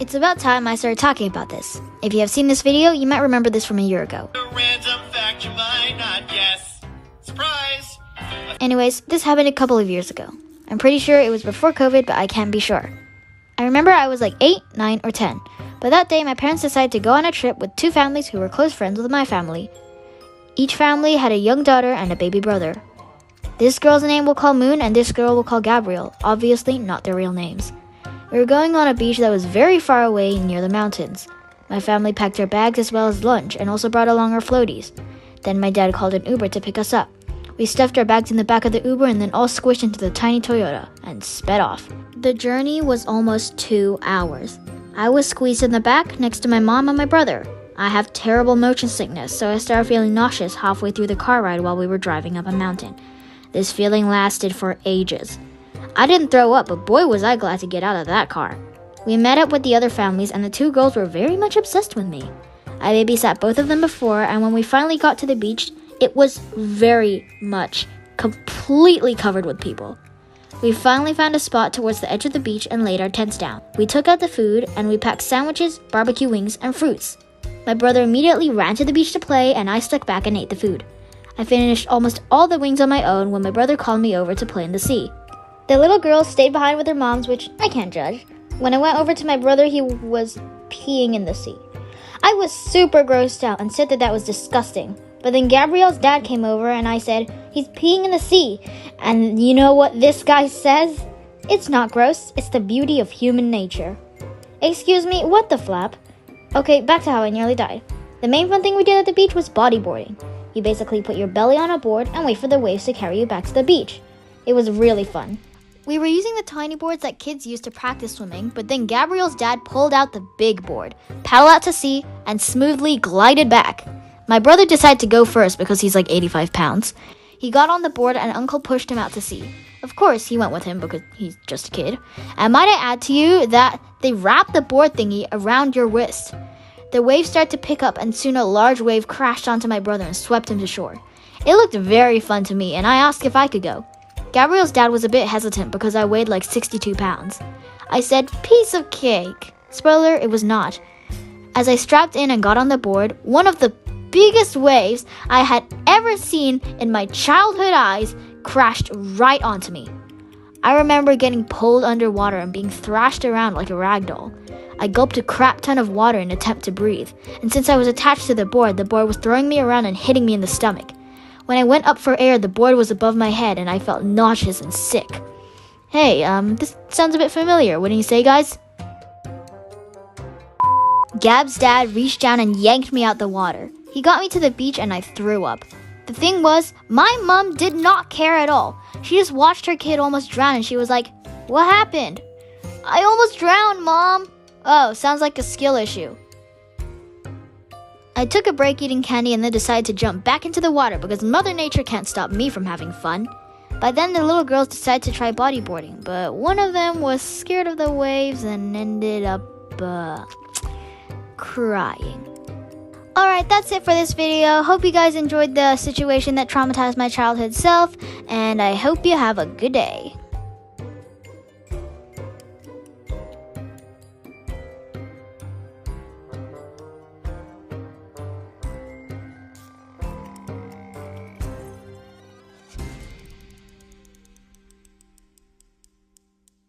It's about time I started talking about this. If you have seen this video, you might remember this from a year ago. A random fact you might not guess. Surprise! Anyways, this happened a couple of years ago. I'm pretty sure it was before COVID, but I can't be sure. I remember I was like 8, 9, or 10. But that day, my parents decided to go on a trip with two families who were close friends with my family. Each family had a young daughter and a baby brother. This girl's name we'll call Moon, and this girl we'll call Gabrielle. Obviously, not their real names. We were going on a beach that was very far away near the mountains. My family packed our bags as well as lunch and also brought along our floaties. Then my dad called an Uber to pick us up. We stuffed our bags in the back of the Uber and then all squished into the tiny Toyota and sped off. The journey was almost 2 hours. I was squeezed in the back next to my mom and my brother. I have terrible motion sickness, so I started feeling nauseous halfway through the car ride while we were driving up a mountain. This feeling lasted for ages. I didn't throw up, but boy was I glad to get out of that car. We met up with the other families and the two girls were very much obsessed with me. I babysat both of them before, and when we finally got to the beach, it was very much completely covered with people. We finally found a spot towards the edge of the beach and laid our tents down. We took out the food and we packed sandwiches, barbecue wings, and fruits. My brother immediately ran to the beach to play and I stuck back and ate the food. I finished almost all the wings on my own when my brother called me over to play in the sea. The little girls stayed behind with their moms, which I can't judge. When I went over to my brother, he was peeing in the sea. I was super grossed out and said that was disgusting. But then Gabrielle's dad came over and I said, "He's peeing in the sea." And you know what this guy says? "It's not gross, it's the beauty of human nature." Excuse me, what the flap? Okay, back to how I nearly died. The main fun thing we did at the beach was bodyboarding. You basically put your belly on a board and wait for the waves to carry you back to the beach. It was really fun. We were using the tiny boards that kids use to practice swimming, but then Gabrielle's dad pulled out the big board, paddled out to sea, and smoothly glided back. My brother decided to go first because he's like 85 pounds. He got on the board and Uncle pushed him out to sea. Of course, he went with him because he's just a kid. And might I add to you that they wrap the board thingy around your wrist. The waves started to pick up and soon a large wave crashed onto my brother and swept him to shore. It looked very fun to me and I asked if I could go. Gabrielle's dad was a bit hesitant because I weighed like 62 pounds. I said, "Piece of cake." Spoiler, it was not. As I strapped in and got on the board, one of the biggest waves I had ever seen in my childhood eyes crashed right onto me. I remember getting pulled underwater and being thrashed around like a rag doll. I gulped a crap ton of water in an attempt to breathe, and since I was attached to the board was throwing me around and hitting me in the stomach. When I went up for air, the board was above my head and I felt nauseous and sick. Hey, this sounds a bit familiar, wouldn't you say, guys? Gab's dad reached down and yanked me out the water. He got me to the beach and I threw up. The thing was, my mom did not care at all. She just watched her kid almost drown and she was like, "What happened?" "I almost drowned, Mom." "Oh, sounds like a skill issue." I took a break eating candy and then decided to jump back into the water because Mother Nature can't stop me from having fun. By then, the little girls decided to try bodyboarding, but one of them was scared of the waves and ended up, crying. Alright, that's it for this video. Hope you guys enjoyed the situation that traumatized my childhood self, and I hope you have a good day.